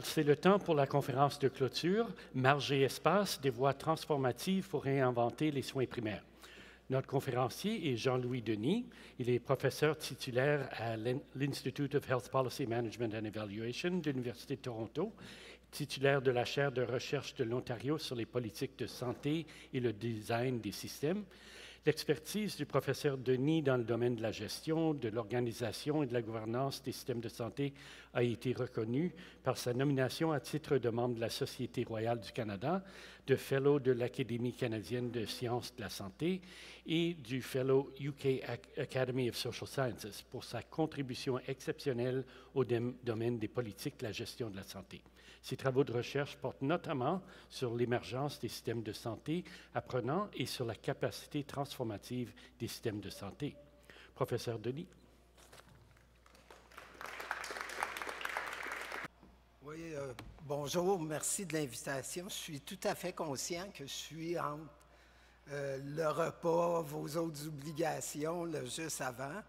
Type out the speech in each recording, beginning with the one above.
C'est le temps pour la conférence de clôture, Marge et espace, des voies transformatives pour réinventer les soins primaires. Notre conférencier est Jean-Louis Denis. Il est professeur titulaire à l'Institute of Health Policy Management and Evaluation de l'Université de Toronto, titulaire de la chaire de recherche de l'Ontario sur les politiques de santé et le design des systèmes. L'expertise du professeur Denis dans le domaine de la gestion, de l'organisation et de la gouvernance des systèmes de santé a été reconnue par sa nomination à titre de membre de la Société royale du Canada, de Fellow de l'Académie canadienne de sciences de la santé et du Fellow UK Academy of Social Sciences pour sa contribution exceptionnelle au domaine des politiques de la gestion de la santé. Ses travaux de recherche portent notamment sur l'émergence des systèmes de santé apprenants et sur la capacité transformative des systèmes de santé. Professeur Denis. Oui, bonjour, merci de l'invitation. Je suis tout à fait conscient que je suis entre le repas, vos autres obligations, là, juste avant.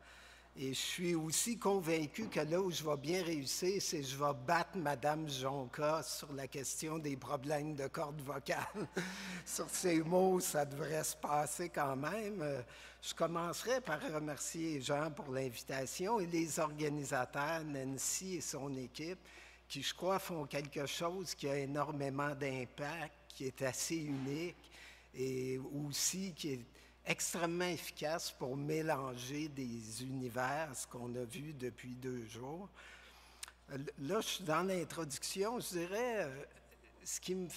Et je suis aussi convaincu que là où je vais bien réussir, c'est que je vais battre Mme Jonca sur la question des problèmes de cordes vocales. Sur ces mots, ça devrait se passer quand même. Je commencerai par remercier Jean pour l'invitation et les organisateurs, Nancy et son équipe, qui, je crois, font quelque chose qui a énormément d'impact, qui est assez unique et aussi qui est extrêmement efficace pour mélanger des univers, ce qu'on a vu depuis 2 jours. Là, je suis dans l'introduction, je dirais, ce qui me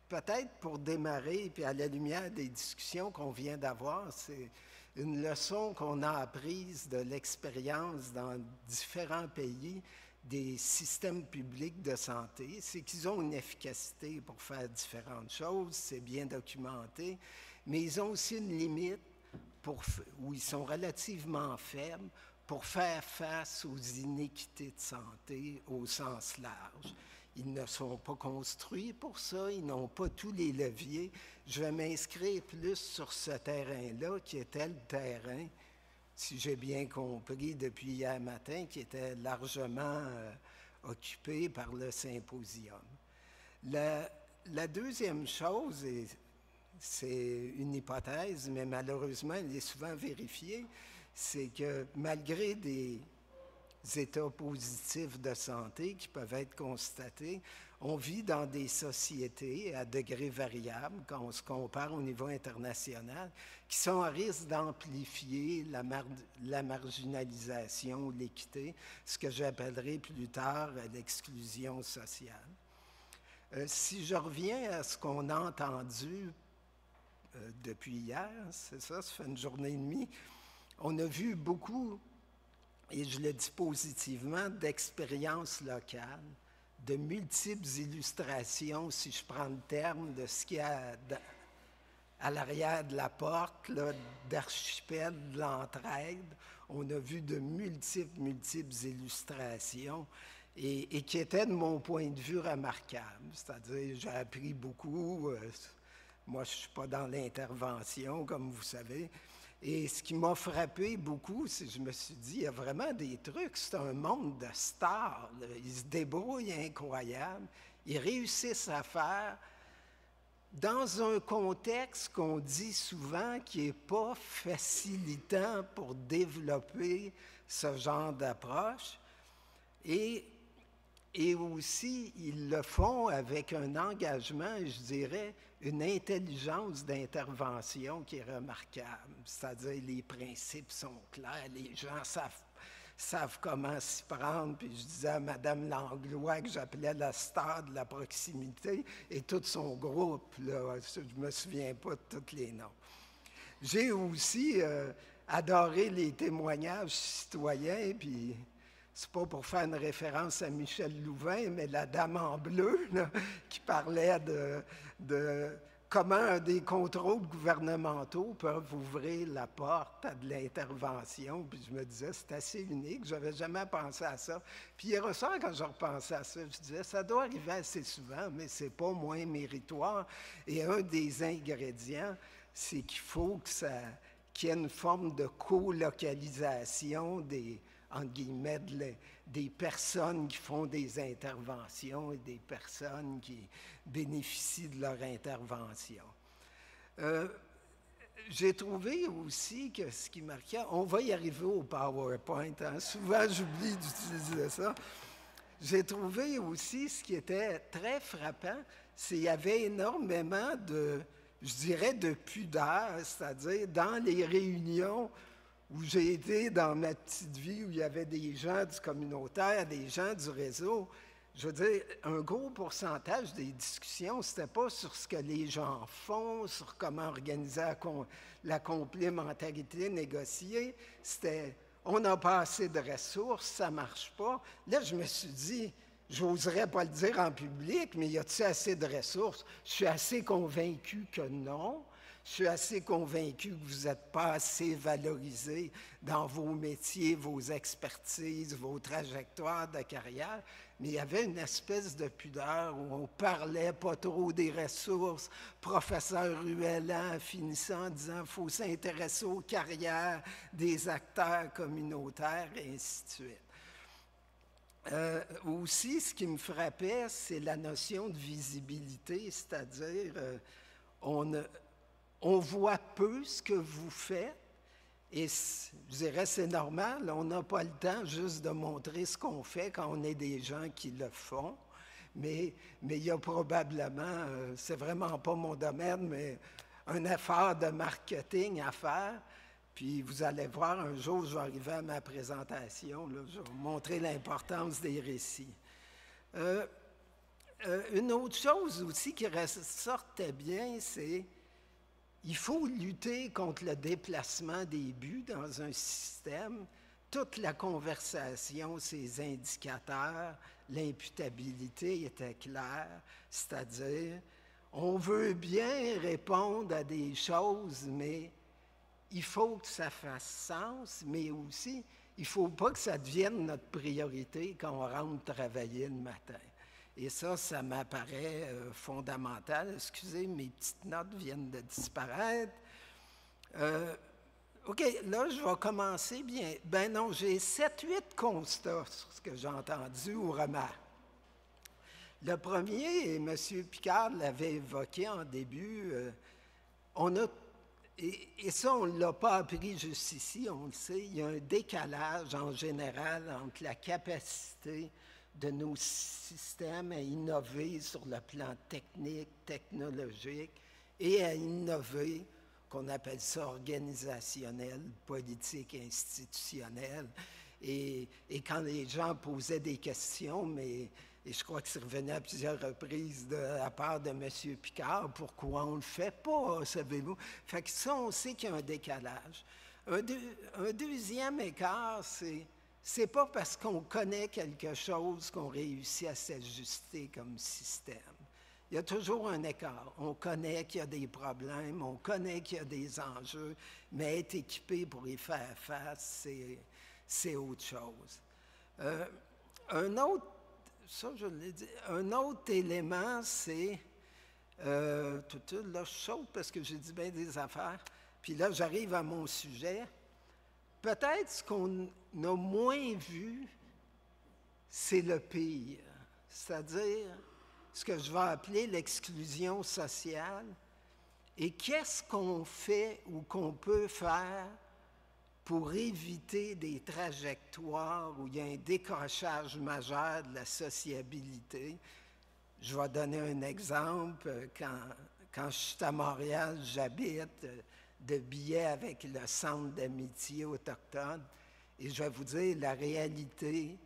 peut-être pour démarrer, puis à la lumière des discussions qu'on vient d'avoir, c'est une leçon qu'on a apprise de l'expérience dans différents pays des systèmes publics de santé, c'est qu'ils ont une efficacité pour faire différentes choses, c'est bien documenté, mais ils ont aussi une limite où ils sont relativement faibles pour faire face aux inéquités de santé au sens large. Ils ne sont pas construits pour ça, ils n'ont pas tous les leviers. Je vais m'inscrire plus sur ce terrain-là, qui était le terrain, si j'ai bien compris, depuis hier matin, qui était largement occupé par le symposium. La deuxième chose, et c'est une hypothèse, mais malheureusement, elle est souvent vérifiée, c'est que malgré des états positifs de santé qui peuvent être constatés, on vit dans des sociétés à degrés variables, quand on se compare au niveau international, qui sont à risque d'amplifier la marginalisation, l'équité, ce que j'appellerai plus tard l'exclusion sociale. Si je reviens à ce qu'on a entendu depuis hier, c'est ça, ça fait une journée et demie, on a vu beaucoup, et je le dis positivement, d'expériences locales, de multiples illustrations, si je prends le terme, de ce qu'il y a à l'arrière de la porte, d'archipel de l'entraide. On a vu de multiples illustrations et qui étaient, de mon point de vue, remarquables. C'est-à-dire, j'ai appris beaucoup. Moi, je ne suis pas dans l'intervention, comme vous savez. Et ce qui m'a frappé beaucoup, c'est que je me suis dit, il y a vraiment des trucs, c'est un monde de stars, là. Ils se débrouillent incroyable, ils réussissent à faire dans un contexte qu'on dit souvent qui n'est pas facilitant pour développer ce genre d'approche. Et aussi, ils le font avec un engagement, je dirais, une intelligence d'intervention qui est remarquable. C'est-à-dire, les principes sont clairs, les gens savent comment s'y prendre. Puis je disais à Mme Langlois que j'appelais la star de la proximité et tout son groupe, là, je ne me souviens pas de tous les noms. J'ai aussi adoré les témoignages citoyens, puis c'est pas pour faire une référence à Michel Louvain, mais la dame en bleu, là, qui parlait de comment des contrôles gouvernementaux peuvent ouvrir la porte à de l'intervention. Puis je me disais, c'est assez unique, je n'avais jamais pensé à ça. Puis hier soir, quand je repensais à ça, je disais, ça doit arriver assez souvent, mais ce n'est pas moins méritoire. Et un des ingrédients, c'est qu'il faut qu'il y ait une forme de colocalisation des entre guillemets, des personnes qui font des interventions et des personnes qui bénéficient de leur intervention. J'ai trouvé aussi que ce qui marquait, on va y arriver au PowerPoint, hein, souvent j'oublie d'utiliser ça. J'ai trouvé aussi ce qui était très frappant, c'est qu'il y avait énormément de, je dirais, de pudeur, c'est-à-dire dans les réunions où j'ai été dans ma petite vie, où il y avait des gens du communautaire, des gens du réseau. Je veux dire, un gros pourcentage des discussions, c'était pas sur ce que les gens font, sur comment organiser la complémentarité négociée, c'était on n'a pas assez de ressources, ça ne marche pas. Là, je me suis dit, je n'oserais pas le dire en public, mais y a-t-il assez de ressources? Je suis assez convaincu que non. Je suis assez convaincu que vous n'êtes pas assez valorisé dans vos métiers, vos expertises, vos trajectoires de carrière, mais il y avait une espèce de pudeur où on parlait pas trop des ressources, professeur ruellant, finissant en disant « il faut s'intéresser aux carrières des acteurs communautaires » et ainsi de suite. Aussi, ce qui me frappait, c'est la notion de visibilité, c'est-à-dire on voit peu ce que vous faites, et je dirais c'est normal, on n'a pas le temps juste de montrer ce qu'on fait quand on est des gens qui le font, mais il y a probablement, c'est vraiment pas mon domaine, mais un effort de marketing à faire, puis vous allez voir, un jour, je vais arriver à ma présentation, là, je vais vous montrer l'importance des récits. Une autre chose aussi qui ressortait bien, c'est il faut lutter contre le déplacement des buts dans un système. Toute la conversation, ces indicateurs, l'imputabilité était claire, c'est-à-dire, on veut bien répondre à des choses, mais il faut que ça fasse sens, mais aussi, il ne faut pas que ça devienne notre priorité quand on rentre travailler le matin. Et ça m'apparaît fondamental. Excusez, mes petites notes viennent de disparaître. OK, là, je vais commencer bien. Ben non, j'ai 7-8 constats sur ce que j'ai entendu ou remarques. Le premier, et M. Picard l'avait évoqué en début, et ça, on ne l'a pas appris jusqu'ici, on le sait, il y a un décalage en général entre la capacité de nos systèmes à innover sur le plan technique, technologique, et à innover, qu'on appelle ça organisationnel, politique, institutionnel. Et quand les gens posaient des questions, et je crois que c'est revenu à plusieurs reprises de la part de M. Picard, pourquoi on ne le fait pas, savez-vous? Fait que ça, on sait qu'il y a un décalage. Un deuxième écart, c'est pas parce qu'on connaît quelque chose qu'on réussit à s'ajuster comme système. Il y a toujours un écart. On connaît qu'il y a des problèmes, on connaît qu'il y a des enjeux, mais être équipé pour y faire face, c'est autre chose. Un autre élément, c'est... là, je saute parce que j'ai dit bien des affaires. Puis là, j'arrive à mon sujet. Peut-être ce qu'on a moins vu, c'est le pire, c'est-à-dire ce que je vais appeler l'exclusion sociale. Et qu'est-ce qu'on fait ou qu'on peut faire pour éviter des trajectoires où il y a un décrochage majeur de la sociabilité? Je vais donner un exemple. Quand je suis à Montréal, j'habite de billets avec le Centre d'amitié autochtone. Et je vais vous dire, la réalité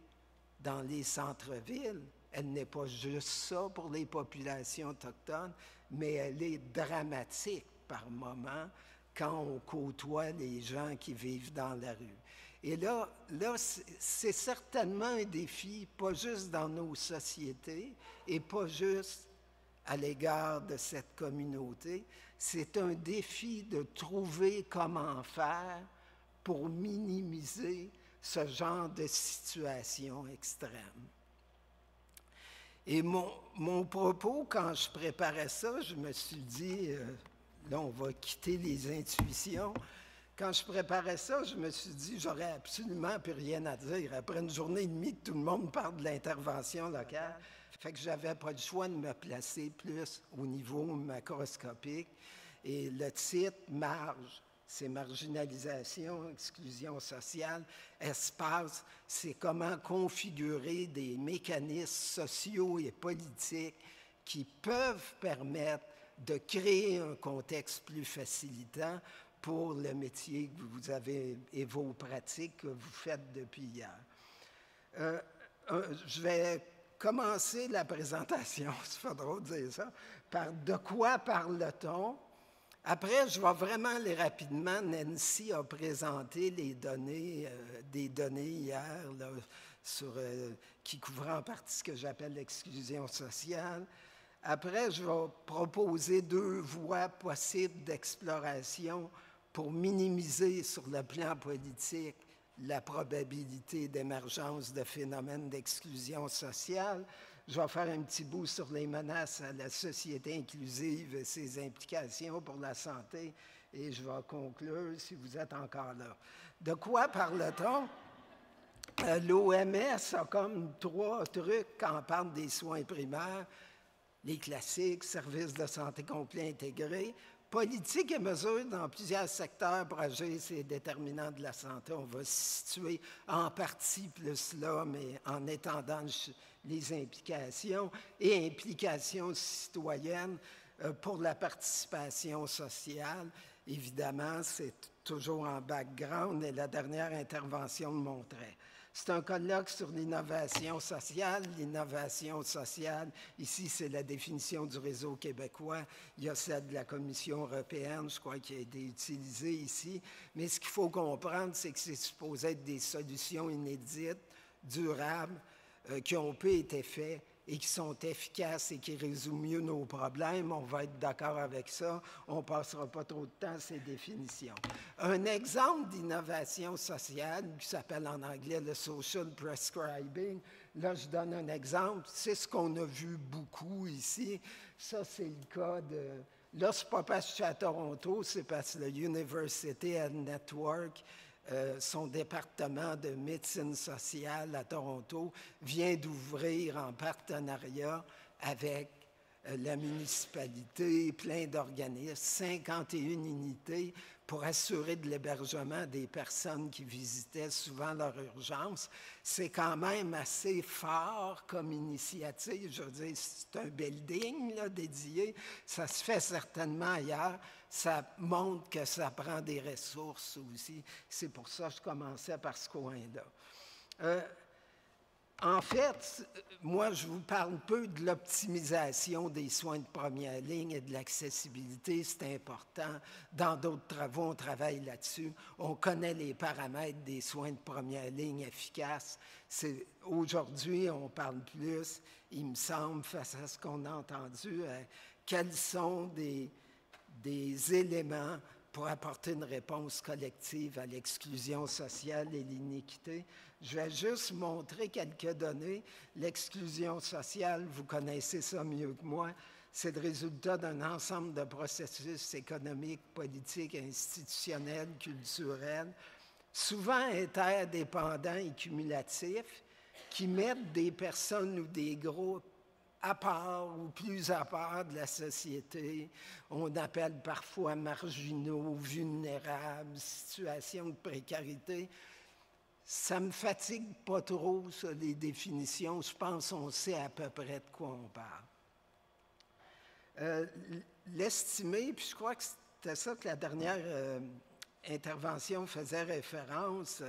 dans les centres-villes, elle n'est pas juste ça pour les populations autochtones, mais elle est dramatique par moments quand on côtoie les gens qui vivent dans la rue. Et là c'est certainement un défi, pas juste dans nos sociétés et pas juste à l'égard de cette communauté, c'est un défi de trouver comment faire pour minimiser ce genre de situation extrême. Et mon propos, quand je préparais ça, je me suis dit, là, on va quitter les intuitions, Quand je préparais ça, je me suis dit, j'aurais absolument plus rien à dire. Après une journée et demie que tout le monde parle de l'intervention locale, fait que j'avais pas le choix de me placer plus au niveau macroscopique. Et le titre, marge, c'est marginalisation, exclusion sociale. Espace, c'est comment configurer des mécanismes sociaux et politiques qui peuvent permettre de créer un contexte plus facilitant pour le métier que vous avez et vos pratiques que vous faites depuis hier. Je vais commencer la présentation, c'est pas drôle de dire ça, par de quoi parle-t-on? Après, je vais vraiment aller rapidement. Nancy a présenté les données, des données hier là, qui couvraient en partie ce que j'appelle l'exclusion sociale. Après, je vais proposer 2 voies possibles d'exploration pour minimiser sur le plan politique la probabilité d'émergence de phénomènes d'exclusion sociale. Je vais faire un petit bout sur les menaces à la société inclusive et ses implications pour la santé et je vais conclure si vous êtes encore là. De quoi parle-t-on? L'OMS a comme 3 trucs quand on parle des soins primaires. Les classiques, services de santé complet intégrés, politique et mesures dans plusieurs secteurs pour agir ces déterminants de la santé. On va se situer en partie plus là, mais en étendant les implications et implications citoyennes pour la participation sociale. Évidemment, c'est toujours en background et la dernière intervention le montrait. C'est un colloque sur l'innovation sociale. L'innovation sociale, ici, c'est la définition du réseau québécois. Il y a celle de la Commission européenne, je crois, qui a été utilisée ici. Mais ce qu'il faut comprendre, c'est que c'est supposé être des solutions inédites, durables, qui ont peu été faites et qui sont efficaces et qui résolvent mieux nos problèmes. On va être d'accord avec ça. On ne passera pas trop de temps à ces définitions. Un exemple d'innovation sociale qui s'appelle en anglais le social prescribing. Là, je donne un exemple. C'est ce qu'on a vu beaucoup ici. Ça, c'est le cas de... Là, ce n'est pas parce que je suis à Toronto, c'est parce que le University Health Network, son département de médecine sociale à Toronto, vient d'ouvrir en partenariat avec la municipalité, plein d'organismes, 51 unités pour assurer de l'hébergement des personnes qui visitaient souvent leur urgence. C'est quand même assez fort comme initiative. Je veux dire, c'est un building là, dédié. Ça se fait certainement ailleurs. Ça montre que ça prend des ressources aussi. C'est pour ça que je commençais par ce coin-là. En fait, moi, je vous parle peu de l'optimisation des soins de première ligne et de l'accessibilité. C'est important. Dans d'autres travaux, on travaille là-dessus. On connaît les paramètres des soins de première ligne efficaces. Aujourd'hui, on parle plus, il me semble, face à ce qu'on a entendu, quels sont des éléments pour apporter une réponse collective à l'exclusion sociale et l'iniquité. Je vais juste montrer quelques données. L'exclusion sociale, vous connaissez ça mieux que moi, c'est le résultat d'un ensemble de processus économiques, politiques, institutionnels, culturels, souvent interdépendants et cumulatifs, qui mettent des personnes ou des groupes à part ou plus à part de la société. On appelle parfois marginaux, vulnérables, situations de précarité. Ça me fatigue pas trop, ça, les définitions. Je pense qu'on sait à peu près de quoi on parle. L'estimé, puis je crois que c'était ça que la dernière intervention faisait référence,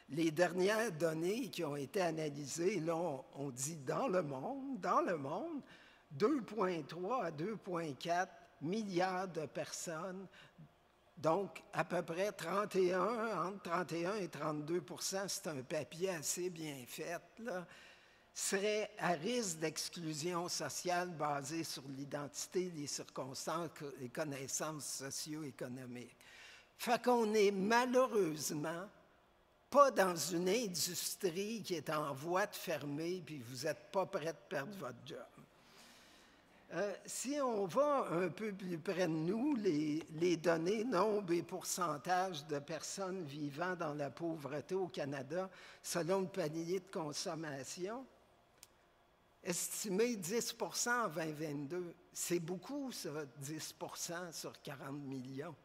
les dernières données qui ont été analysées, là, on dit dans le monde, 2,3 à 2,4 milliards de personnes, donc à peu près entre 31 et 32%, c'est un papier assez bien fait, là, seraient à risque d'exclusion sociale basée sur l'identité, les circonstances, les connaissances socio-économiques. Fait qu'on est malheureusement pas dans une industrie qui est en voie de fermer, puis vous n'êtes pas prêt de perdre votre job. Si on va un peu plus près de nous, les données, nombre et pourcentage de personnes vivant dans la pauvreté au Canada, selon le panier de consommation, estimé 10 en 2022, c'est beaucoup, ça, 10 sur 40 millions.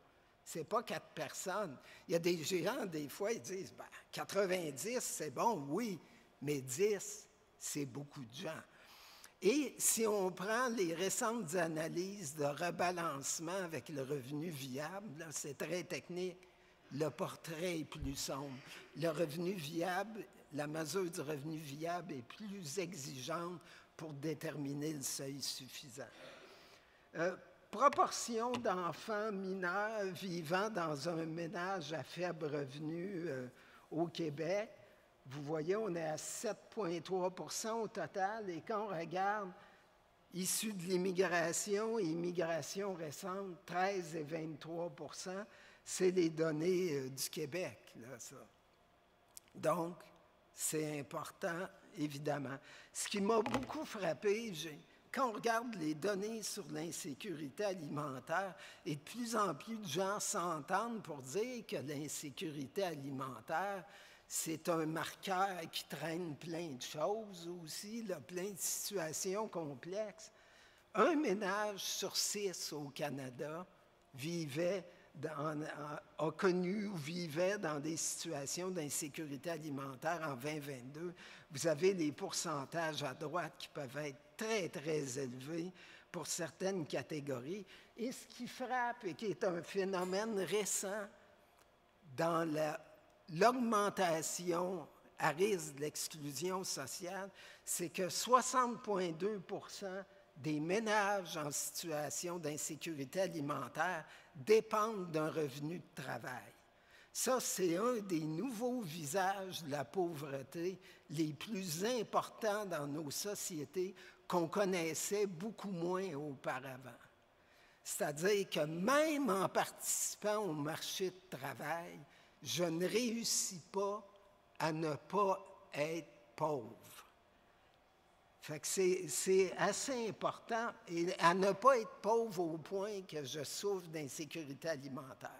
Ce n'est pas 4 personnes. Il y a des gens, des fois, ils disent, 90, c'est bon, oui, mais 10, c'est beaucoup de gens. Et si on prend les récentes analyses de rebalancement avec le revenu viable, c'est très technique, le portrait est plus sombre. Le revenu viable, la mesure du revenu viable est plus exigeante pour déterminer le seuil suffisant. Proportion d'enfants mineurs vivant dans un ménage à faible revenu au Québec. Vous voyez, on est à 7,3 au total. Et quand on regarde issus de l'immigration et immigration récente, 13 et 23 c'est les données du Québec, là, ça. Donc, c'est important, évidemment. Ce qui m'a beaucoup frappé, quand on regarde les données sur l'insécurité alimentaire, et de plus en plus de gens s'entendent pour dire que l'insécurité alimentaire, c'est un marqueur qui traîne plein de choses aussi, là, plein de situations complexes. Un ménage sur 6 au Canada a connu ou vivait dans des situations d'insécurité alimentaire en 2022. Vous avez les pourcentages à droite qui peuvent être très, très élevés pour certaines catégories. Et ce qui frappe et qui est un phénomène récent dans l'augmentation à risque de l'exclusion sociale, c'est que 60,2 des ménages en situation d'insécurité alimentaire dépendent d'un revenu de travail. Ça, c'est un des nouveaux visages de la pauvreté les plus importants dans nos sociétés qu'on connaissait beaucoup moins auparavant. C'est-à-dire que même en participant au marché de travail, je ne réussis pas à ne pas être pauvre. Fait que c'est assez important et à ne pas être pauvre au point que je souffre d'insécurité alimentaire.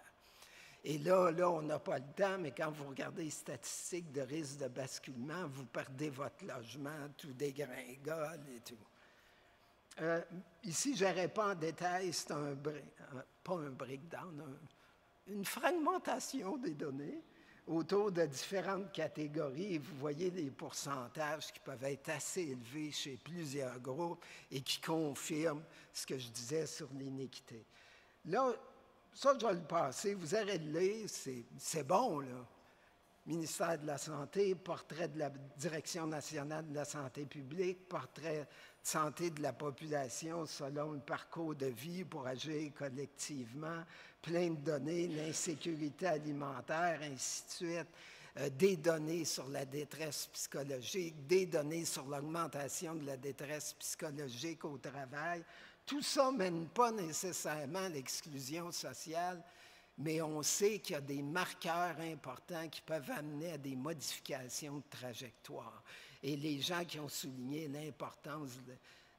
Et là, on n'a pas le temps, mais quand vous regardez les statistiques de risque de basculement, vous perdez votre logement, tout dégringole et tout. Ici, je n'irai pas en détail, c'est pas un breakdown, une fragmentation des données autour de différentes catégories. Vous voyez les pourcentages qui peuvent être assez élevés chez plusieurs groupes et qui confirment ce que je disais sur l'iniquité. Là, ça, je vais le passer. Vous allez le lire, c'est bon, là. Ministère de la Santé, portrait de la Direction nationale de la santé publique, portrait de santé de la population selon le parcours de vie pour agir collectivement, plein de données, l'insécurité alimentaire, ainsi de suite, des données sur la détresse psychologique, des données sur l'augmentation de la détresse psychologique au travail. Tout ça ne mène pas nécessairement à l'exclusion sociale, mais on sait qu'il y a des marqueurs importants qui peuvent amener à des modifications de trajectoire. Et les gens qui ont souligné l'importance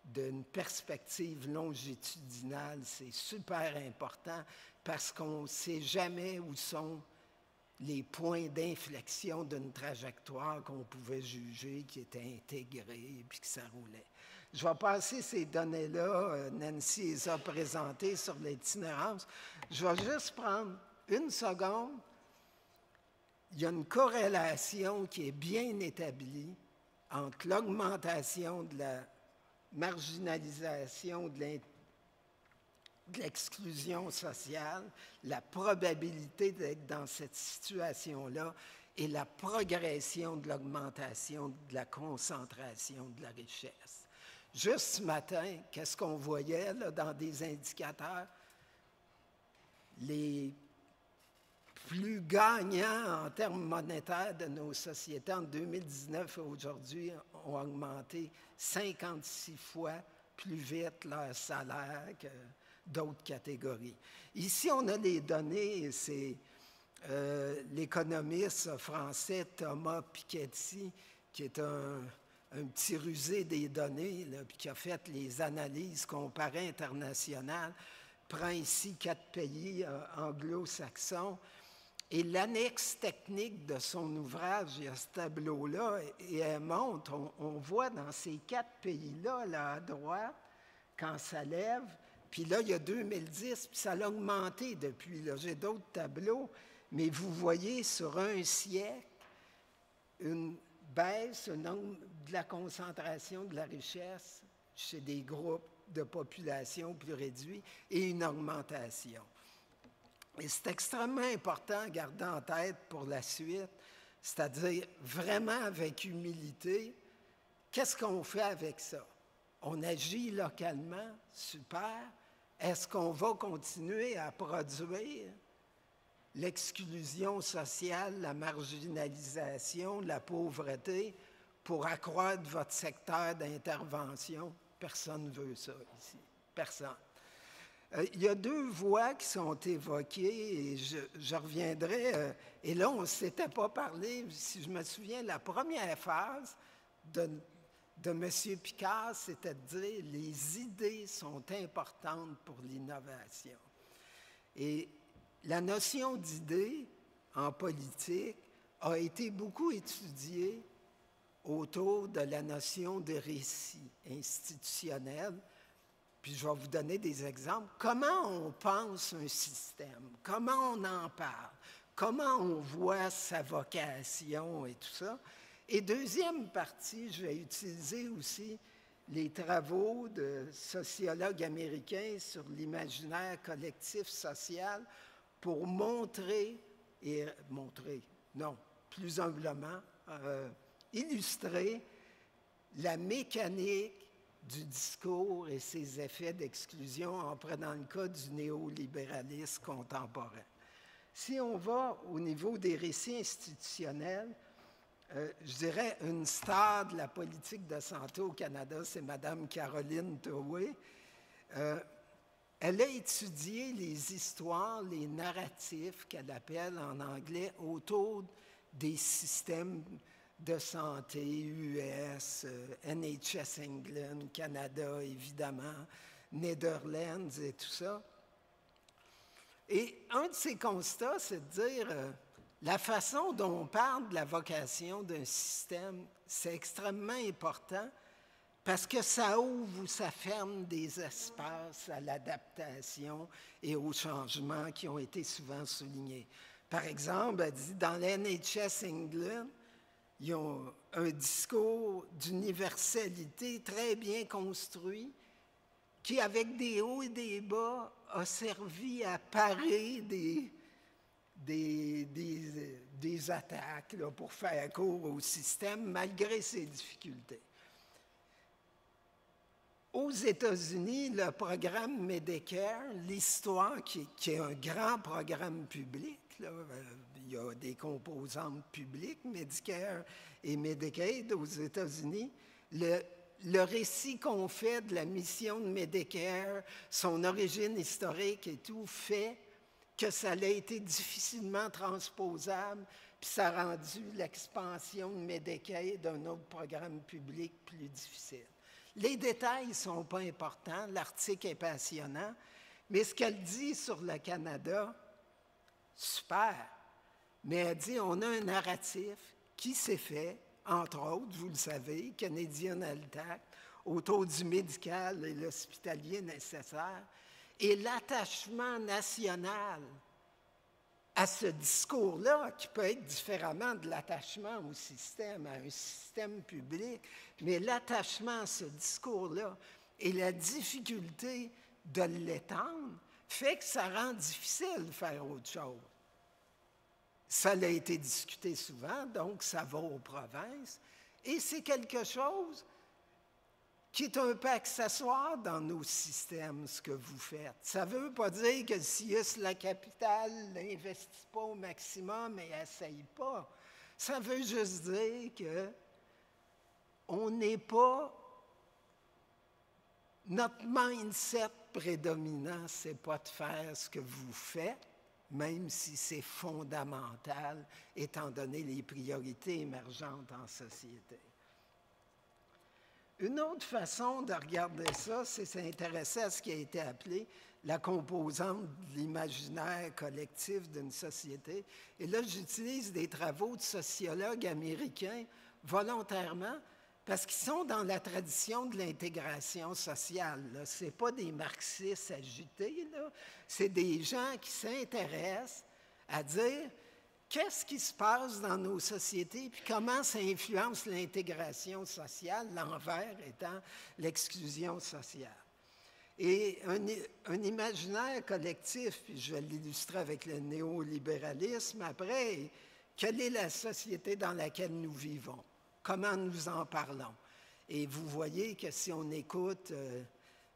d'une perspective longitudinale, c'est super important parce qu'on ne sait jamais où sont les points d'inflexion d'une trajectoire qu'on pouvait juger qui était intégrée et puis que ça roulait. Je vais passer ces données-là. Nancy les a présentées sur l'itinérance. Je vais juste prendre une seconde. Il y a une corrélation qui est bien établie entre l'augmentation de la marginalisation, de l'exclusion sociale, la probabilité d'être dans cette situation-là et la progression de l'augmentation de la concentration de la richesse. Juste ce matin, qu'est-ce qu'on voyait là, dans des indicateurs? Les plus gagnants en termes monétaires de nos sociétés en 2019 et aujourd'hui ont augmenté 56 fois plus vite leur salaire que d'autres catégories. Ici, on a des données, c'est l'économiste français Thomas Piketty, qui est un un petit rusé des données, là, puis qui a fait les analyses comparées internationales, prend ici 4 pays anglo-saxons. Et l'annexe technique de son ouvrage, il y a ce tableau-là, et elle montre, on voit dans ces 4 pays-là, là à droite, quand ça lève, puis là, il y a 2010, puis ça a augmenté depuis. Là, j'ai d'autres tableaux, mais vous voyez sur un siècle une baisse de la concentration de la richesse chez des groupes de population plus réduits et une augmentation. Et c'est extrêmement important à garder en tête pour la suite, c'est-à-dire vraiment avec humilité, qu'est-ce qu'on fait avec ça? On agit localement, super. Est-ce qu'on va continuer à produire l'exclusion sociale, la marginalisation, la pauvreté pour accroître votre secteur d'intervention? Personne ne veut ça ici. Personne. Il y a 2 voies qui sont évoquées et je reviendrai. Et là, on ne s'était pas parlé, si je me souviens, la première phase de M. Picard, c'était de dire les idées sont importantes pour l'innovation. Et la notion d'idée en politique a été beaucoup étudiée autour de la notion de récit institutionnel. Puis je vais vous donner des exemples. Comment on pense un système? Comment on en parle? Comment on voit sa vocation et tout ça? Et deuxième partie, je vais utiliser aussi les travaux de sociologues américains sur l'imaginaire collectif social pour plus humblement, illustrer la mécanique du discours et ses effets d'exclusion en prenant le cas du néolibéralisme contemporain. Si on va au niveau des récits institutionnels, je dirais une star de la politique de santé au Canada, c'est Mme Caroline Towey. Elle a étudié les histoires, les narratifs qu'elle appelle en anglais autour des systèmes de santé, US, NHS England, Canada, évidemment, Netherlands et tout ça. Et un de ses constats, c'est de dire la façon dont on parle de la vocation d'un système, c'est extrêmement important parce que ça ouvre ou ça ferme des espaces à l'adaptation et au changement qui ont été souvent soulignés. Par exemple, elle dit, dans l'NHS England, ils ont un discours d'universalité très bien construit qui, avec des hauts et des bas, a servi à parer des attaques là, pour faire court au système, malgré ses difficultés. Aux États-Unis, le programme Medicare, l'histoire qui est un grand programme public, là, il y a des composantes publiques, Medicare et Medicaid aux États-Unis. Le récit qu'on fait de la mission de Medicare, son origine historique et tout, fait que ça a été difficilement transposable, puis ça a rendu l'expansion de Medicaid d'un autre programme public plus difficile. Les détails ne sont pas importants, l'article est passionnant, mais ce qu'elle dit sur le Canada, super. Mais elle dit, on a un narratif qui s'est fait, entre autres, vous le savez, Canadian Health Act, autour du médical et l'hospitalier nécessaire, et l'attachement national à ce discours-là, qui peut être différemment de l'attachement au système, à un système public, mais l'attachement à ce discours-là et la difficulté de l'étendre fait que ça rend difficile de faire autre chose. Ça a été discuté souvent, donc ça va aux provinces, et c'est quelque chose qui est un peu accessoire dans nos systèmes, ce que vous faites. Ça ne veut pas dire que si la capitale n'investit pas au maximum et n'essaye pas. Ça veut juste dire qu'on n'est pas... Notre mindset prédominant, ce n'est pas de faire ce que vous faites, même si c'est fondamental, étant donné les priorités émergentes en société. Une autre façon de regarder ça, c'est s'intéresser à ce qui a été appelé la composante de l'imaginaire collectif d'une société. Et là, j'utilise des travaux de sociologues américains volontairement parce qu'ils sont dans la tradition de l'intégration sociale. Ce n'est pas des marxistes agités, c'est des gens qui s'intéressent à dire qu'est-ce qui se passe dans nos sociétés, puis comment ça influence l'intégration sociale, l'envers étant l'exclusion sociale. Et un imaginaire collectif, puis je vais l'illustrer avec le néolibéralisme après, quelle est la société dans laquelle nous vivons? Comment nous en parlons? Et vous voyez que si on écoute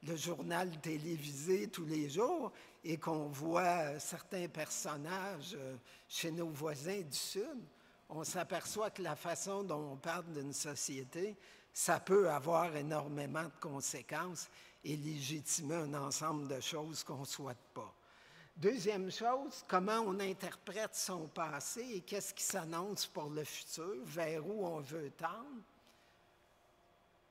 le journal télévisé tous les jours et qu'on voit certains personnages chez nos voisins du Sud, on s'aperçoit que la façon dont on parle d'une société, ça peut avoir énormément de conséquences et légitimer un ensemble de choses qu'on ne souhaite pas. Deuxième chose, comment on interprète son passé et qu'est-ce qui s'annonce pour le futur, vers où on veut tendre.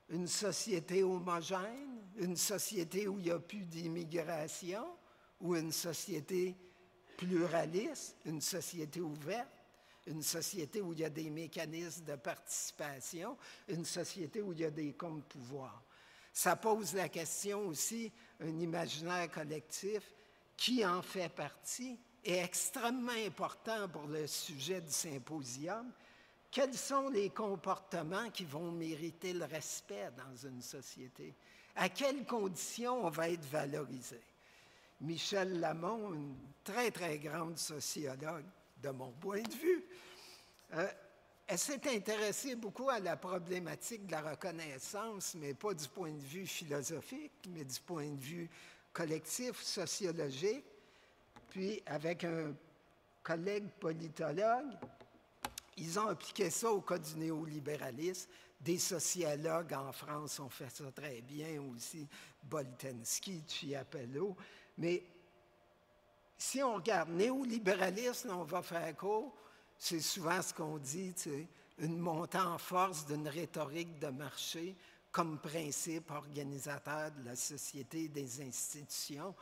Une société homogène, une société où il n'y a plus d'immigration, ou une société pluraliste, une société ouverte, une société où il y a des mécanismes de participation, une société où il y a des comptes de pouvoir. Ça pose la question aussi, un imaginaire collectif, qui en fait partie, est extrêmement important pour le sujet du symposium. Quels sont les comportements qui vont mériter le respect dans une société? À quelles conditions on va être valorisé? Michel Lamont, une très, très grande sociologue, de mon point de vue, elle s'est intéressée beaucoup à la problématique de la reconnaissance, mais pas du point de vue philosophique, mais du point de vue collectif, sociologique. Puis, avec un collègue politologue, ils ont appliqué ça au cas du néolibéralisme. Des sociologues en France ont fait ça très bien aussi, Boltanski, Chiapello. Mais si on regarde néolibéralisme, on va faire court, c'est souvent ce qu'on dit, tu sais, une montée en force d'une rhétorique de marché comme principe organisateur de la société et des institutions.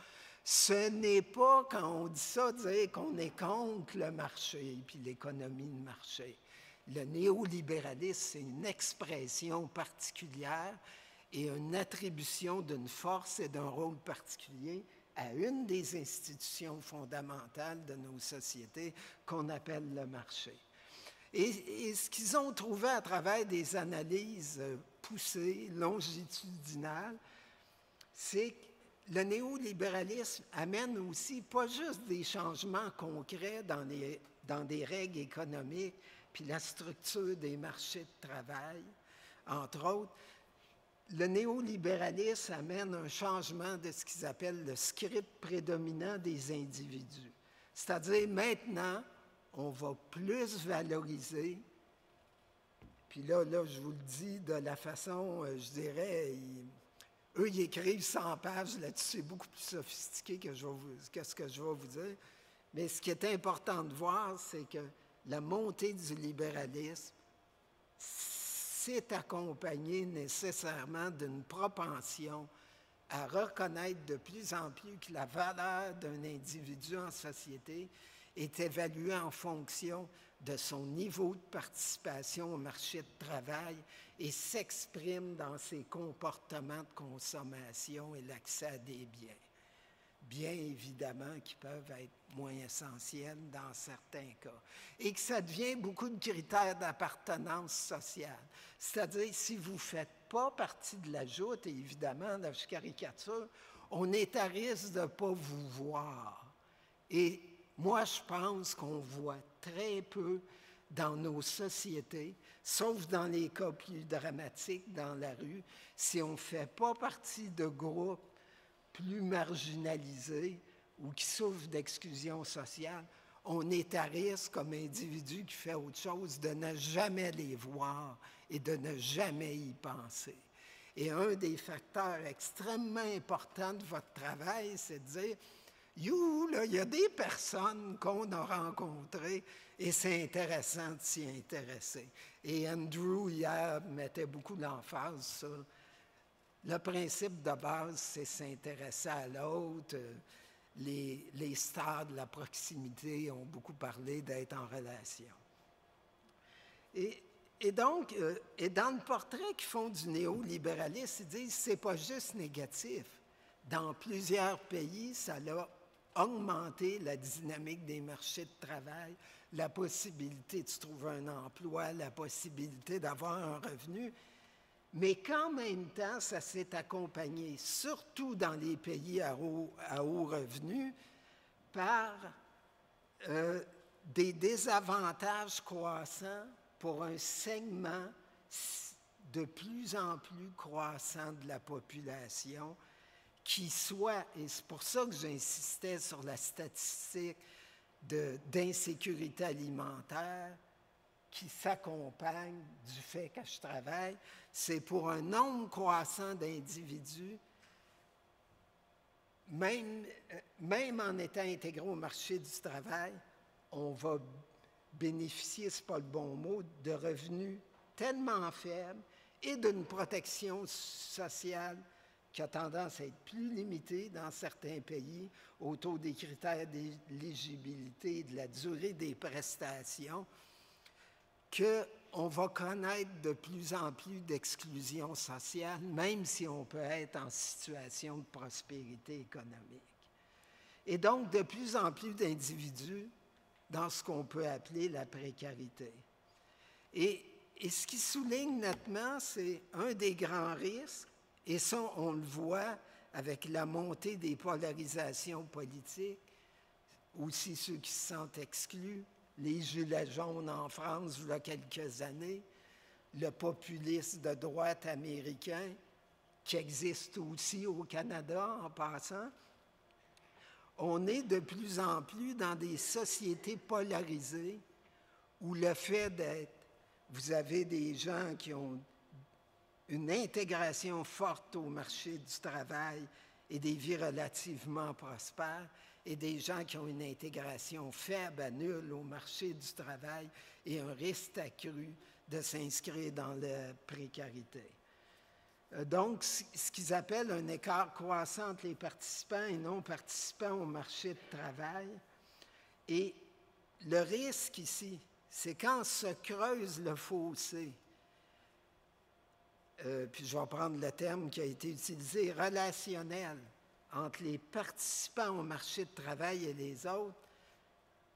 Ce n'est pas, quand on dit ça, dire qu'on est contre le marché et puis l'économie de marché. Le néolibéralisme, c'est une expression particulière et une attribution d'une force et d'un rôle particulier à une des institutions fondamentales de nos sociétés qu'on appelle le marché. Et ce qu'ils ont trouvé à travers des analyses poussées, longitudinales, c'est que le néolibéralisme amène aussi pas juste des changements concrets dans des règles économiques, puis la structure des marchés de travail, entre autres. Le néolibéralisme amène un changement de ce qu'ils appellent le script prédominant des individus. C'est-à-dire, maintenant, on va plus valoriser, puis là, je vous le dis de la façon, je dirais, eux, ils écrivent 100 pages là-dessus, c'est beaucoup plus sophistiqué que ce que je vais vous dire. Mais ce qui est important de voir, c'est que la montée du libéralisme, c'est accompagné nécessairement d'une propension à reconnaître de plus en plus que la valeur d'un individu en société est évaluée en fonction de son niveau de participation au marché de travail et s'exprime dans ses comportements de consommation et l'accès à des biens. Bien évidemment qui peuvent être moins essentiels dans certains cas. Et que ça devient beaucoup de critères d'appartenance sociale. C'est-à-dire, si vous ne faites pas partie de la joute, et évidemment, là, je caricature, on est à risque de ne pas vous voir. Et moi, je pense qu'on voit très peu dans nos sociétés, sauf dans les cas plus dramatiques dans la rue, si on ne fait pas partie de groupes plus marginalisés ou qui souffrent d'exclusion sociale, on est à risque, comme individu qui fait autre chose, de ne jamais les voir et de ne jamais y penser. Et un des facteurs extrêmement importants de votre travail, c'est de dire, Là, il y a des personnes qu'on a rencontrées et c'est intéressant de s'y intéresser. Et Andrew, hier, mettait beaucoup d'emphase sur le principe de base, c'est s'intéresser à l'autre. Les stades, la proximité ont beaucoup parlé d'être en relation. Et donc, dans le portrait qu'ils font du néolibéralisme, ils disent que ce n'est pas juste négatif. Dans plusieurs pays, ça a augmenté la dynamique des marchés de travail, la possibilité de se trouver un emploi, la possibilité d'avoir un revenu, mais qu'en même temps, ça s'est accompagné, surtout dans les pays à haut revenu, par des désavantages croissants pour un segment de plus en plus croissant de la population qui soit, et c'est pour ça que j'insistais sur la statistique d'insécurité alimentaire qui s'accompagne du fait que je travaille, c'est pour un nombre croissant d'individus, même en étant intégrés au marché du travail, on va bénéficier, ce n'est pas le bon mot, de revenus tellement faibles et d'une protection sociale qui a tendance à être plus limitée dans certains pays autour des critères d'éligibilité et de la durée des prestations, qu'on va connaître de plus en plus d'exclusion sociale, même si on peut être en situation de prospérité économique. Et donc, de plus en plus d'individus dans ce qu'on peut appeler la précarité. Et ce qui souligne nettement, c'est un des grands risques, et ça, on le voit avec la montée des polarisations politiques, aussi ceux qui se sentent exclus, les gilets jaunes en France, il y a quelques années, le populisme de droite américain, qui existe aussi au Canada en passant. On est de plus en plus dans des sociétés polarisées où le fait d'être, vous avez des gens qui ont une intégration forte au marché du travail et des vies relativement prospères, et des gens qui ont une intégration faible à nulle au marché du travail et un risque accru de s'inscrire dans la précarité. Donc, ce qu'ils appellent un écart croissant entre les participants et non-participants au marché de travail. Et le risque ici, c'est quand se creuse le fossé, puis je vais prendre le terme qui a été utilisé, relationnel, entre les participants au marché de travail et les autres,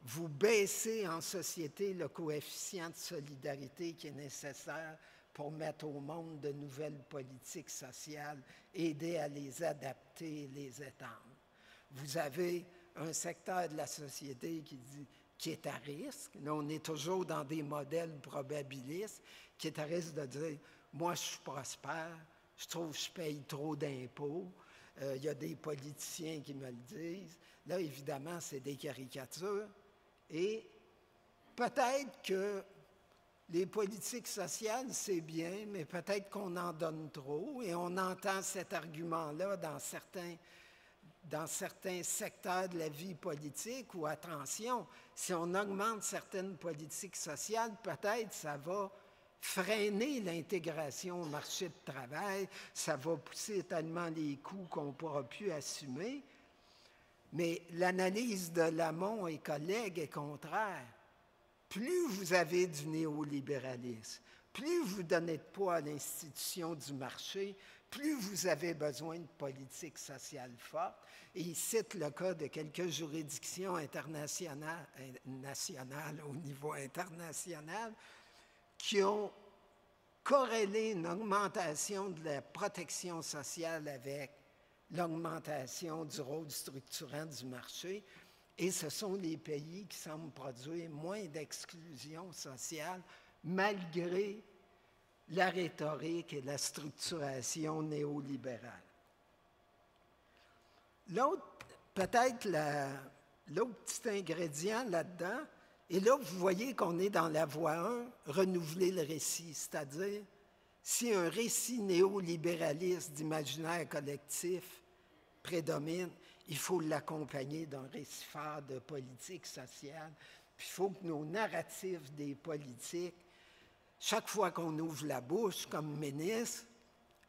vous baissez en société le coefficient de solidarité qui est nécessaire pour mettre au monde de nouvelles politiques sociales, aider à les adapter et les étendre. Vous avez un secteur de la société qui est à risque. Là, on est toujours dans des modèles probabilistes, qui est à risque de dire « moi, je suis prospère, je trouve que je paye trop d'impôts, il y a des politiciens qui me le disent. » Là, évidemment, c'est des caricatures. Et peut-être que les politiques sociales, c'est bien, mais peut-être qu'on en donne trop. Et on entend cet argument-là dans certains secteurs de la vie politique où, attention, si on augmente certaines politiques sociales, peut-être ça va freiner l'intégration au marché de travail, ça va pousser tellement les coûts qu'on ne pourra plus assumer. Mais l'analyse de Lamont et collègues est contraire. Plus vous avez du néolibéralisme, plus vous donnez de poids à l'institution du marché, plus vous avez besoin de politiques sociales fortes. Et il cite le cas de quelques juridictions nationales au niveau international qui ont corrélé une augmentation de la protection sociale avec l'augmentation du rôle structurant du marché. Et ce sont les pays qui semblent produire moins d'exclusion sociale malgré la rhétorique et la structuration néolibérale. L'autre, peut-être l'autre petit ingrédient là-dedans, et là, vous voyez qu'on est dans la voie 1, renouveler le récit, c'est-à-dire si un récit néolibéraliste d'imaginaire collectif prédomine, il faut l'accompagner d'un récit fort de politique sociale. Puis il faut que nos narratifs des politiques, chaque fois qu'on ouvre la bouche comme ministre,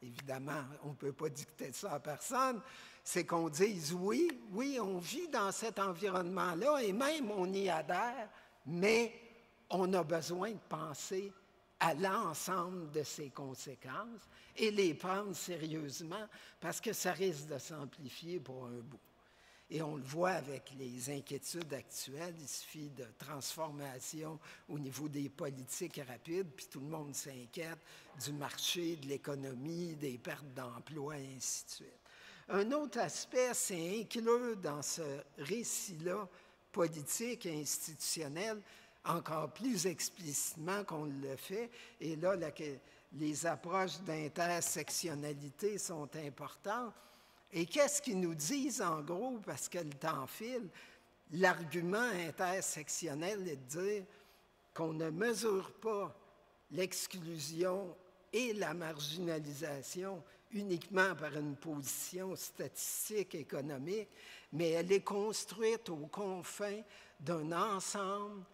évidemment, on ne peut pas dicter ça à personne, c'est qu'on dise oui, oui, on vit dans cet environnement-là et même on y adhère, mais on a besoin de penser à l'ensemble de ses conséquences et les prendre sérieusement parce que ça risque de s'amplifier pour un bout. Et on le voit avec les inquiétudes actuelles, il suffit de transformation au niveau des politiques rapides, puis tout le monde s'inquiète du marché, de l'économie, des pertes d'emplois, et ainsi de suite. Un autre aspect, c'est inclure dans ce récit-là politique et institutionnel encore plus explicitement qu'on le fait. Et là, les approches d'intersectionnalité sont importantes. Et qu'est-ce qu'ils nous disent en gros, parce que le temps file, l'argument intersectionnel est de dire qu'on ne mesure pas l'exclusion et la marginalisation uniquement par une position statistique économique, mais elle est construite aux confins d'un ensemble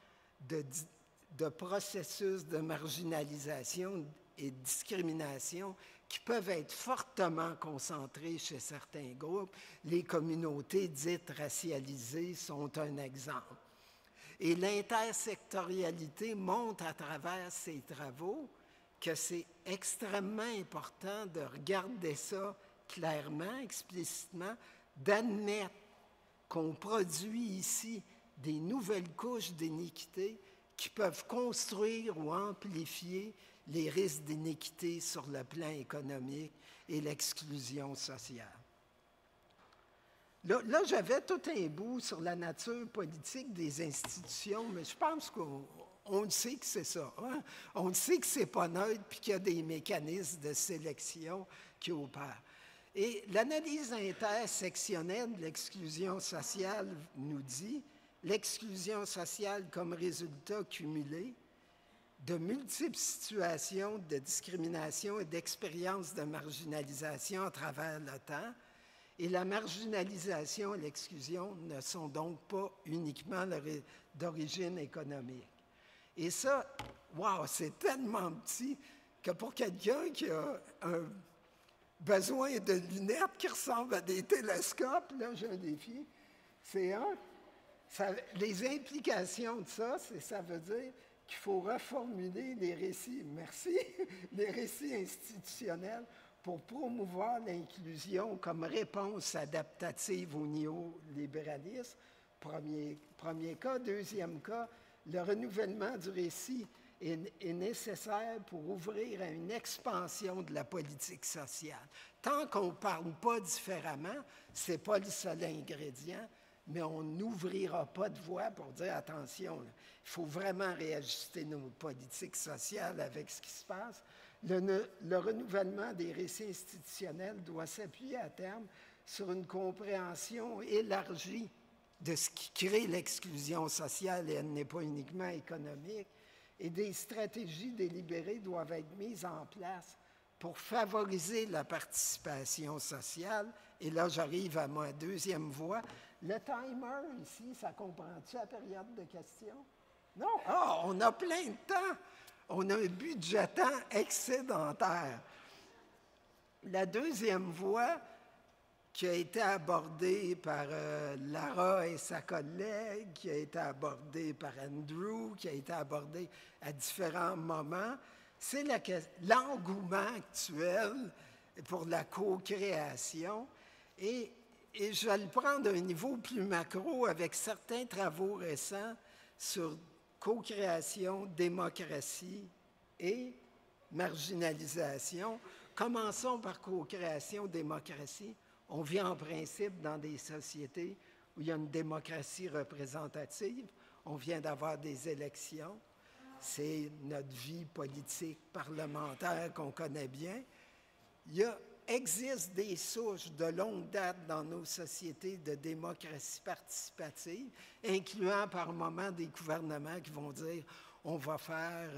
de processus de marginalisation et de discrimination qui peuvent être fortement concentrés chez certains groupes. Les communautés dites racialisées sont un exemple. Et l'intersectorialité montre à travers ces travaux que c'est extrêmement important de regarder ça clairement, explicitement, d'admettre qu'on produit ici des nouvelles couches d'iniquité qui peuvent construire ou amplifier les risques d'inéquité sur le plan économique et l'exclusion sociale. Là, j'avais tout un bout sur la nature politique des institutions, mais je pense qu'on le sait que c'est ça. Hein? On le sait que ce n'est pas neutre puis qu'il y a des mécanismes de sélection qui opèrent. Et l'analyse intersectionnelle de l'exclusion sociale nous dit l'exclusion sociale comme résultat cumulé de multiples situations de discrimination et d'expériences de marginalisation à travers le temps. Et la marginalisation et l'exclusion ne sont donc pas uniquement d'origine économique. Et ça, wow, c'est tellement petit que pour quelqu'un qui a un besoin de lunettes qui ressemblent à des télescopes, là j'ai un défi, c'est les implications de ça, ça veut dire qu'il faut reformuler les récits, merci, les récits institutionnels pour promouvoir l'inclusion comme réponse adaptative au néolibéralisme. Premier cas. Deuxième cas, le renouvellement du récit est nécessaire pour ouvrir à une expansion de la politique sociale. Tant qu'on ne parle pas différemment, ce n'est pas le seul ingrédient, mais on n'ouvrira pas de voie pour dire attention, là, il faut vraiment réajuster nos politiques sociales avec ce qui se passe. Le renouvellement des récits institutionnels doit s'appuyer à terme sur une compréhension élargie de ce qui crée l'exclusion sociale, et elle n'est pas uniquement économique, et des stratégies délibérées doivent être mises en place pour favoriser la participation sociale. Et là, j'arrive à ma deuxième voie. Le timer ici, ça comprend-tu la période de questions? Non? Ah, on a plein de temps. On a un budget temps excédentaire. La deuxième voie qui a été abordée par Lara et sa collègue, qui a été abordée par Andrew, qui a été abordée à différents moments, c'est l'engouement actuel pour la co-création. Et je vais le prendre à un niveau plus macro avec certains travaux récents sur co-création, démocratie et marginalisation. Commençons par co-création, démocratie. On vit en principe dans des sociétés où il y a une démocratie représentative. On vient d'avoir des élections. C'est notre vie politique parlementaire qu'on connaît bien. Il existe des souches de longue date dans nos sociétés de démocratie participative, incluant par moments des gouvernements qui vont dire on va faire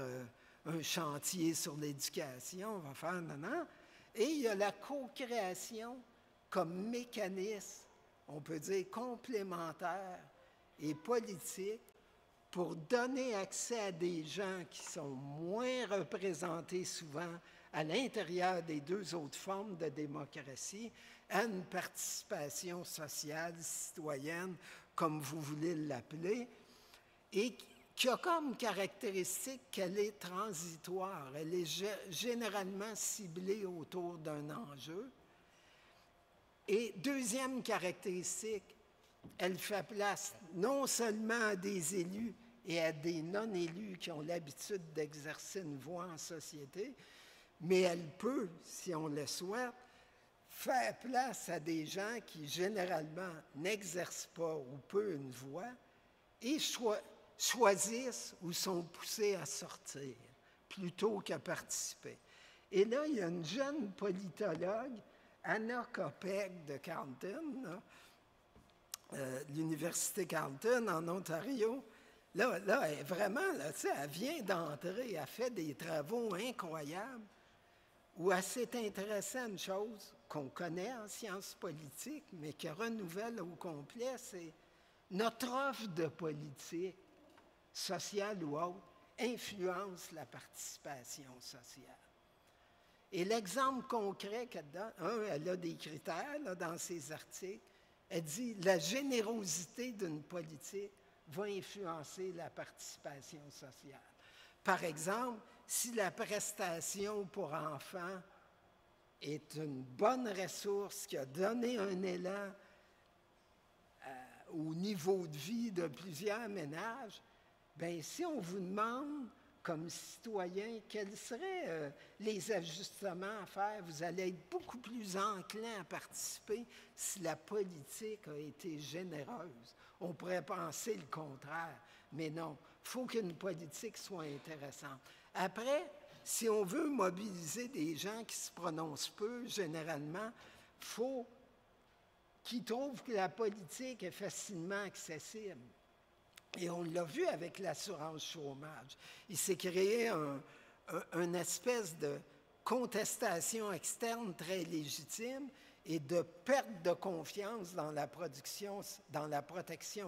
un chantier sur l'éducation, on va faire non. Et il y a la co-création comme mécanisme on peut dire complémentaires et politiques pour donner accès à des gens qui sont moins représentés souvent à l'intérieur des deux autres formes de démocratie, à une participation sociale, citoyenne, comme vous voulez l'appeler, et qui a comme caractéristique qu'elle est transitoire. Elle est généralement ciblée autour d'un enjeu. Et deuxième caractéristique, elle fait place non seulement à des élus et à des non-élus qui ont l'habitude d'exercer une voix en société, mais elle peut, si on le souhaite, faire place à des gens qui généralement n'exercent pas ou peu une voix et choisissent ou sont poussés à sortir plutôt qu'à participer. Et là, il y a une jeune politologue, Anna Kopec de Carleton, l'Université Carleton en Ontario. Là, elle est vraiment, là, elle vient d'entrer, elle fait des travaux incroyables où elle s'est intéressée à une chose qu'on connaît en sciences politiques, mais qui renouvelle au complet, c'est notre offre de politique, sociale ou autre, influence la participation sociale. Et l'exemple concret qu'elle donne, elle a des critères là, dans ses articles. Elle dit la générosité d'une politique va influencer la participation sociale. Par exemple, si la prestation pour enfants est une bonne ressource qui a donné un élan au niveau de vie de plusieurs ménages, bien, si on vous demande, comme citoyen, quels seraient les ajustements à faire, vous allez être beaucoup plus enclin à participer si la politique a été généreuse. On pourrait penser le contraire, mais non, il faut qu'une politique soit intéressante. Après, si on veut mobiliser des gens qui se prononcent peu, généralement, il faut qu'ils trouvent que la politique est facilement accessible. Et on l'a vu avec l'assurance chômage. Il s'est créé une espèce de contestation externe très légitime et de perte de confiance dans la protection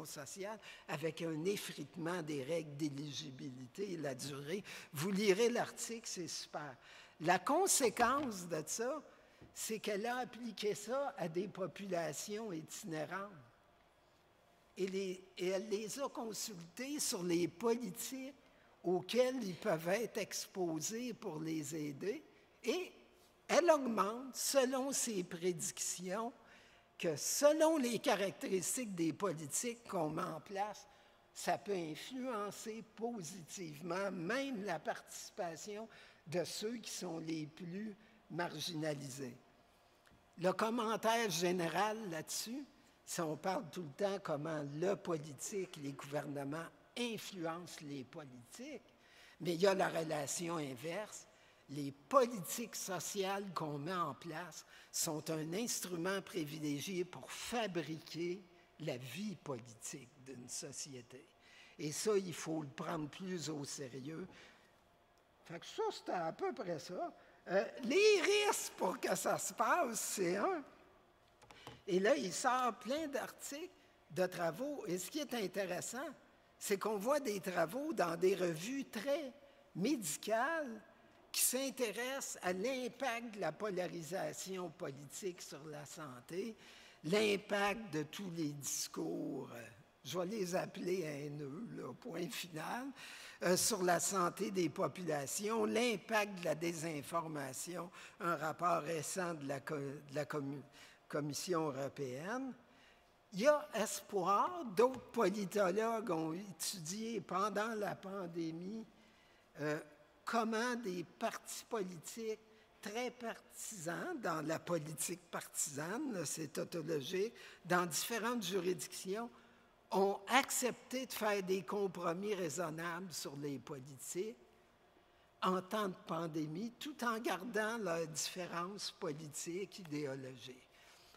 sociale avec un effritement des règles d'éligibilité et la durée. Vous lirez l'article, c'est super. La conséquence de ça, c'est qu'elle a appliqué ça à des populations itinérantes. Et elle les a consultés sur les politiques auxquelles ils peuvent être exposés pour les aider. Et elle augmente, selon ses prédictions, que selon les caractéristiques des politiques qu'on met en place, ça peut influencer positivement même la participation de ceux qui sont les plus marginalisés. Le commentaire général là-dessus, si on parle tout le temps comment le politique, les gouvernements influencent les politiques, mais il y a la relation inverse. Les politiques sociales qu'on met en place sont un instrument privilégié pour fabriquer la vie politique d'une société. Et ça, il faut le prendre plus au sérieux. Fait que ça, c'était à peu près ça. Les risques pour que ça se passe, c'est un. Et là, il sort plein d'articles, de travaux. Et ce qui est intéressant, c'est qu'on voit des travaux dans des revues très médicales qui s'intéressent à l'impact de la polarisation politique sur la santé, l'impact de tous les discours, je vais les appeler haineux, là, point final, sur la santé des populations, l'impact de la désinformation, un rapport récent de la Commission européenne. Il y a espoir, d'autres politologues ont étudié pendant la pandémie comment des partis politiques très partisans, dans la politique partisane, c'est tautologique, dans différentes juridictions, ont accepté de faire des compromis raisonnables sur les politiques en temps de pandémie, tout en gardant leurs différences politiques, idéologiques.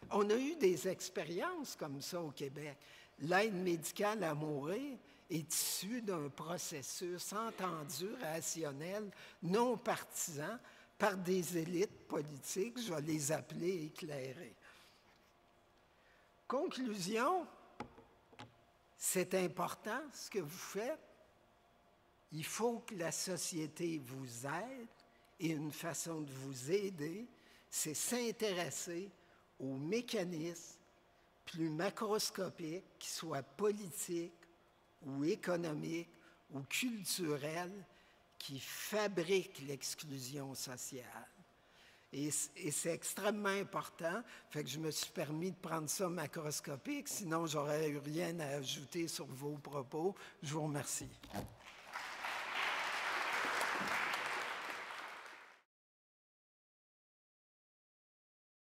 On a eu des expériences comme ça au Québec. L'aide médicale à mourir est issue d'un processus entendu, rationnel, non partisan, par des élites politiques, je vais les appeler éclairées. Conclusion, c'est important ce que vous faites. Il faut que la société vous aide et une façon de vous aider, c'est s'intéresser aux mécanismes plus macroscopiques, qu'ils soient politiques ou économiques ou culturels, qui fabriquent l'exclusion sociale. Et c'est extrêmement important. Fait que je me suis permis de prendre ça macroscopique, sinon j'aurais eu rien à ajouter sur vos propos. Je vous remercie.